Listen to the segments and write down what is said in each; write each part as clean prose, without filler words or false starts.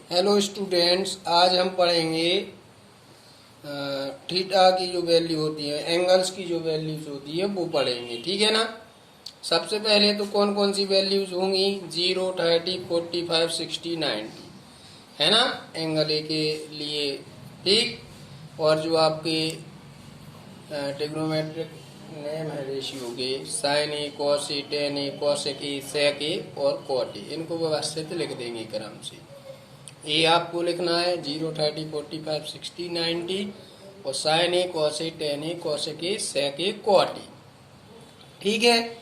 Hello students, आज हम पढ़ेंगे थीटा की जो वैल्यू होती है, एंगल्स की जो वैल्यूज होती है वो पढ़ेंगे। ठीक है ना। सबसे पहले तो कौन कौन सी वैल्यूज होंगी? 0, 30, 45, 60, 90, है ना, एंगल ए के लिए। ठीक। और जो आपके ट्रिग्नोमेट्रिक नेम है रेशियो के, sine A, cos A, tan A, cosec A, sec A और कॉट ए, इनको व्यवस्थित लिख देंगे क्रम से। ए आपको लिखना है 0, 30, 45, 60, 90 और sine A, cos A, tan A, cosec A, sec A, cot A. ठीक है।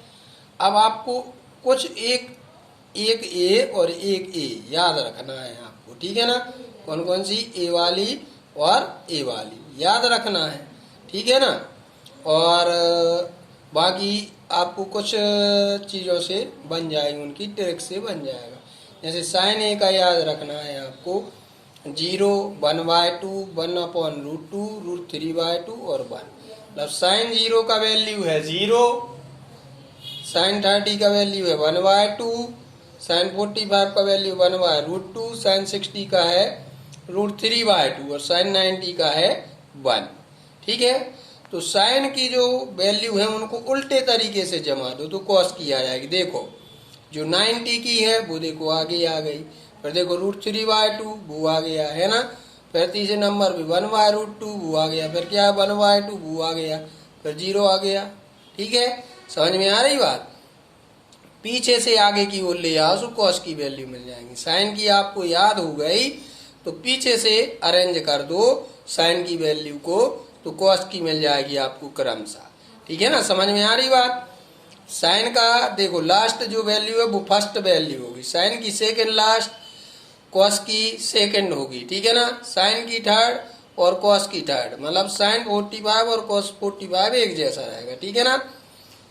अब आपको कुछ एक ए और एक ए याद रखना है आपको। ठीक है ना। कौन कौन सी? ए वाली और ए वाली याद रखना है। ठीक है ना। और बाकी आपको कुछ चीज़ों से बन जाएगी, उनकी ट्रिक से बन जाएगा। जैसे साइन ए का याद रखना है आपको 0, 1/2, 1/√2, √3/2 और 1। मतलब साइन 0 का वैल्यू है 0, साइन 30 का वैल्यू है 1/2, साइन 45 का वैल्यू 1/√2, साइन 60 का है √3/2 और साइन 90 का है 1। ठीक है। तो साइन की जो वैल्यू है उनको उल्टे तरीके से जमा दो तो कॉस की आ जाएगी। देखो जो 90 की है वो देखो आगे आ गई, फिर देखो √3/2 वो आ गया, है ना। फिर तीसरे नंबर पे 1/√2 वो आ गया, फिर क्या है 1/2 वो आ गया, फिर 0 आ गया। ठीक है। समझ में आ रही बात? पीछे से आगे की ओर ले आओ तो कॉस की वैल्यू मिल जाएंगी। साइन की आपको याद हो गई तो पीछे से अरेंज कर दो साइन की वैल्यू को, तो कॉस की मिल जाएगी आपको क्रमशः। ठीक है ना। समझ में आ रही बात? साइन का देखो लास्ट जो वैल्यू है वो फर्स्ट वैल्यू होगी, साइन की सेकंड लास्ट, कॉस की सेकंड होगी। ठीक है ना। साइन की थर्ड और कॉस की थर्ड, मतलब साइन 45 और कॉस 45 एक जैसा रहेगा। ठीक है ना।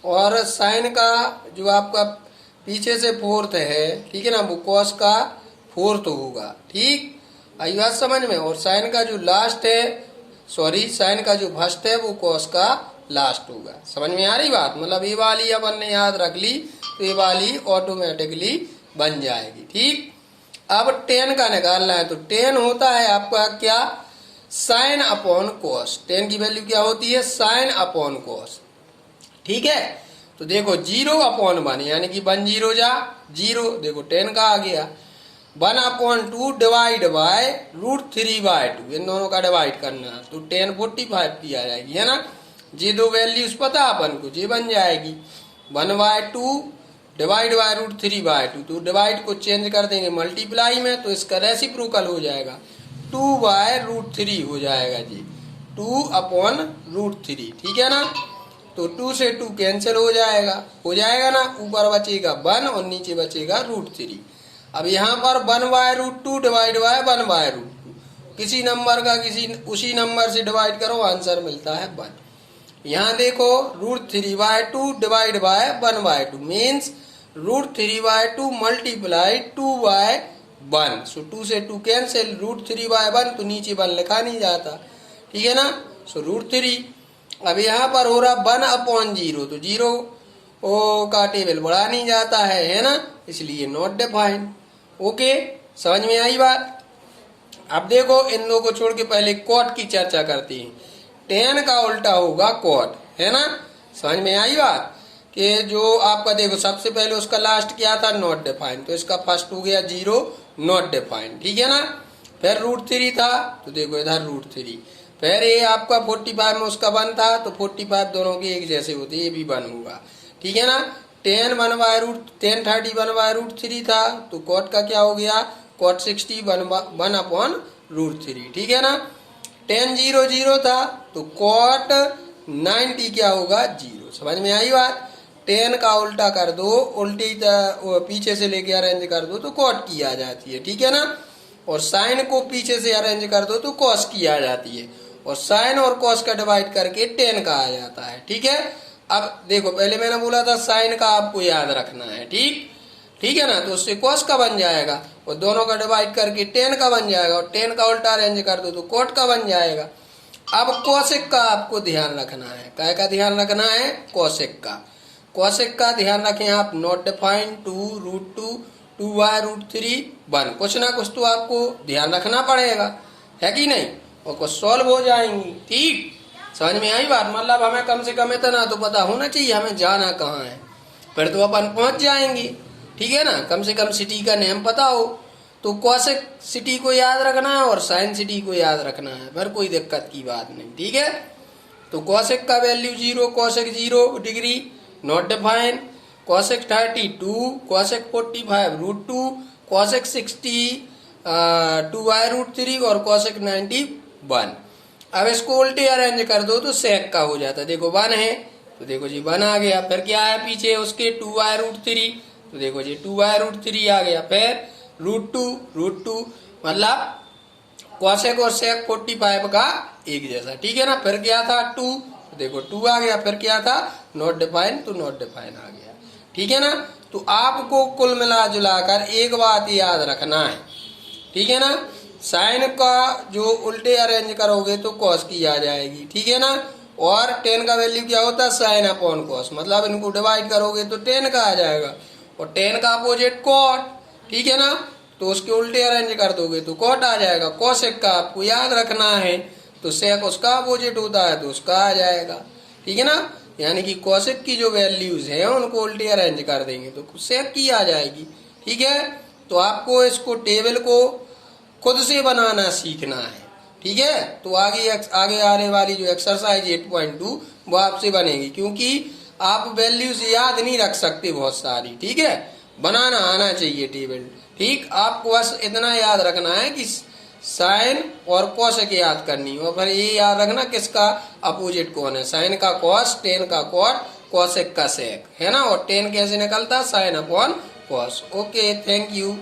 और साइन का जो आपका पीछे से फोर्थ है, ठीक है ना, वो कॉस का फोर्थ होगा। ठीक, आई बात समझ में? और साइन का जो लास्ट है, सॉरी, साइन का जो फर्स्ट है वो कॉस का लास्ट होगा। समझ में आ रही बात? मतलब ये वाली अपन ने याद रख ली तो ये वाली ऑटोमेटिकली बन जाएगी। ठीक। अब टेन का निकालना है तो टेन होता है आपका क्या? Sine upon cos. टेन की वैल्यू क्या होती है? Sine upon cos. ठीक है। तो देखो 0/1 यानी कि 1 0 जा 0, देखो 10 का आ गया। 1/2 डिवाइड बाय √3/2, इन दोनों का डिवाइड करना है तो 10 45 की आ जाएगी, है ना। ये दो वैल्यूज पता अपन को, ये बन जाएगी 1/2 डिवाइड बाय √3/2, तो डिवाइड को चेंज कर देंगे मल्टीप्लाई में तो इसका रेसिप्रोकल हो जाएगा 2/√3 हो जाएगा जी, 2/√3। ठीक है ना। तो 2 से 2 कैंसिल हो जाएगा ना। ऊपर बचेगा 1 और नीचे बचेगा √3। अब यहाँ पर 1/√2 डिवाइड बाय 1/√2, किसी नंबर का किसी उसी नंबर से डिवाइड करो, आंसर मिलता है 1। यहाँ देखो √3/2 डिवाइड बाय 1/2 मीन्स √3/2 मल्टीप्लाई 2/1। सो 2 से 2 कैंसिल, √3/1 तो नीचे 1 लिखा नहीं जाता। ठीक है ना। सो √3। अब यहाँ पर हो रहा 1/0 तो 0 का टेबल बढ़ा नहीं जाता है ना, इसलिए नॉट डिफाइंड। ओके, समझ में आई बात? अब देखो इन दो को छोड़ के पहले कॉट की चर्चा करते हैं। 10 का उल्टा होगा कॉट, है ना। समझ में आई बात? कि जो आपका देखो सबसे पहले उसका लास्ट क्या था? नॉट डिफाइंड, तो इसका फर्स्ट हो गया 0 नॉट डिफाइंड। ठीक है ना। फिर √3 था तो देखो इधर √3, फिर ये आपका 45 में उसका 1 था तो 45 दोनों के एक जैसे होते, ये भी 1 होगा। ठीक है ना। 10 30 1/√3 था तो कॉट का क्या हो गया? कॉट 60 1/√3। ठीक है ना। 10 0 0 था तो कॉट 90 क्या होगा? 0। समझ में आई बात? 10 का उल्टा कर दो, उल्टी पीछे से लेके अरेंज कर दो तो कॉट की आ जाती है। ठीक है ना। और साइन को पीछे से अरेंज कर दो तो कॉस की आ जाती है, और साइन और कॉस का डिवाइड करके 10 का आ जाता है। ठीक है। अब देखो पहले मैंने बोला था साइन का आपको याद रखना है। ठीक है ना। तो उससे कॉस का बन जाएगा और दोनों का डिवाइड करके 10 का बन जाएगा, और 10 का उल्टा अरेंज कर दो तो कॉट का बन जाएगा। अब कोसेक का आपको ध्यान रखना है। काय का ध्यान रखना है? कोसेक का। कोसेक का ध्यान रखें आप, नॉट डिफाइंड 2 √2 2/√3 कुछ ना कुछ तो आपको ध्यान रखना पड़ेगा, है कि नहीं, और कुछ सॉल्व हो जाएंगी। ठीक, समझ में आई बात। मतलब हमें कम से कम इतना तो पता होना चाहिए हमें जाना कहाँ है, फिर तो अपन पहुंच जाएंगे। ठीक है ना, कम से कम सिटी का नेम पता हो। तो कॉसेक सिटी को याद रखना है और साइन सिटी को याद रखना है, फिर कोई दिक्कत की बात नहीं। ठीक है, तो कॉसेक का value 0, cosec 0 degree not define, cosec 32, cosec 45√2, cosec 60 2/√3 और कॉसेक 91। अब इसको उल्टे अरेंज कर दो तो सेक का हो जाता है। देखो 1 है तो देखो जी 1 आ गया, फिर क्या है पीछे उसके 2/√3, तो देखो जी 2/√3 आ गया, फिर √2 मतलब कॉसेक और सेक 45 का एक जैसा। ठीक है ना, फिर क्या था 2, तो देखो 2 आ गया, फिर क्या था नॉट डिफाइन, तो नॉट डिफाइन आ गया। ठीक है ना, तो आपको कुल मिला जुलाकर एक बात याद रखना है। ठीक है ना, साइन का जो उल्टे अरेंज करोगे तो कॉस की आ जाएगी। ठीक है ना, और 10 का वैल्यू क्या होता है साइन अपॉन कॉस, मतलब इनको डिवाइड करोगे तो 10 का आ जाएगा, और 10 का अपोजिट कॉट। ठीक है ना, तो उसके उल्टे अरेंज कर दोगे तो कॉट आ जाएगा। कॉसेक का आपको याद रखना है, तो सेक उसका अपोजिट होता है तो उसका आ जाएगा। ठीक है ना, यानी कि कॉसेक की जो वैल्यूज हैं उनको उल्टे अरेंज कर देंगे तो सेक की आ जाएगी। ठीक है, तो आपको इसको टेबल को खुद से बनाना सीखना है। ठीक है, तो आगे आने वाली जो एक्सरसाइज 8.2 वो आपसे बनेगी, क्योंकि आप वैल्यूज याद नहीं रख सकते बहुत सारी। ठीक है, बनाना आना चाहिए टेबल। ठीक, आपको बस इतना याद रखना है कि साइन और कॉसेक याद करनी, और फिर ये याद रखना किसका अपोजिट कौन है, साइन का कॉस, 10 का कॉट, कॉसेक का सेक, है ना, और 10 कैसे निकलता sine upon cos. Okay, thank you.